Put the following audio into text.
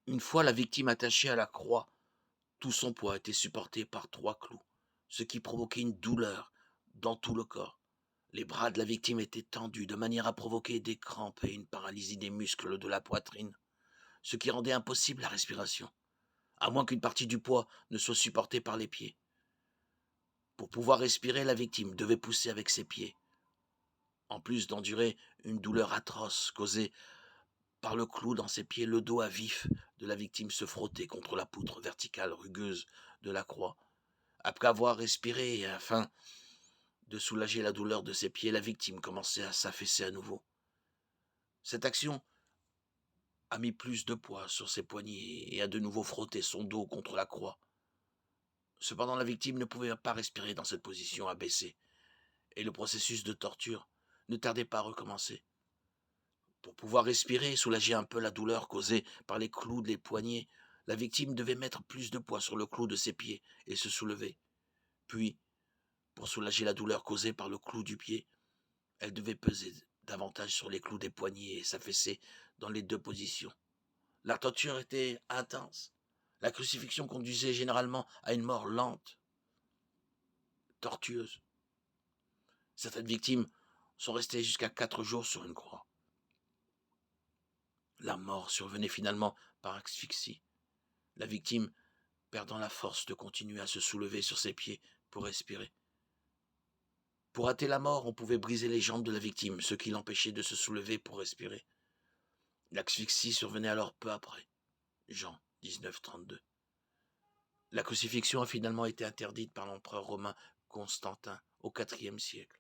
Une fois la victime attachée à la croix, tout son poids était supporté par 3 clous, ce qui provoquait une douleur dans tout le corps. Les bras de la victime étaient tendus de manière à provoquer des crampes et une paralysie des muscles de la poitrine, ce qui rendait impossible la respiration, à moins qu'une partie du poids ne soit supportée par les pieds. Pour pouvoir respirer, la victime devait pousser avec ses pieds, en plus d'endurer une douleur atroce causée par le clou dans ses pieds. Le dos à vif de la victime se frottait contre la poutre verticale rugueuse de la croix. Après avoir respiré et afin de soulager la douleur de ses pieds, la victime commençait à s'affaisser à nouveau. Cette action a mis plus de poids sur ses poignets et a de nouveau frotté son dos contre la croix. Cependant, la victime ne pouvait pas respirer dans cette position abaissée, et le processus de torture ne tardait pas à recommencer. Pour pouvoir respirer et soulager un peu la douleur causée par les clous des poignets, la victime devait mettre plus de poids sur le clou de ses pieds et se soulever. Puis, pour soulager la douleur causée par le clou du pied, elle devait peser davantage sur les clous des poignets et s'affaisser dans les deux positions. La torture était intense. La crucifixion conduisait généralement à une mort lente, tortueuse. Certaines victimes sont restées jusqu'à 4 jours sur une croix. La mort survenait finalement par asphyxie, la victime perdant la force de continuer à se soulever sur ses pieds pour respirer. Pour hâter la mort, on pouvait briser les jambes de la victime, ce qui l'empêchait de se soulever pour respirer. L'asphyxie survenait alors peu après. Jean 19:32. La crucifixion a finalement été interdite par l'empereur romain Constantin au IVe siècle.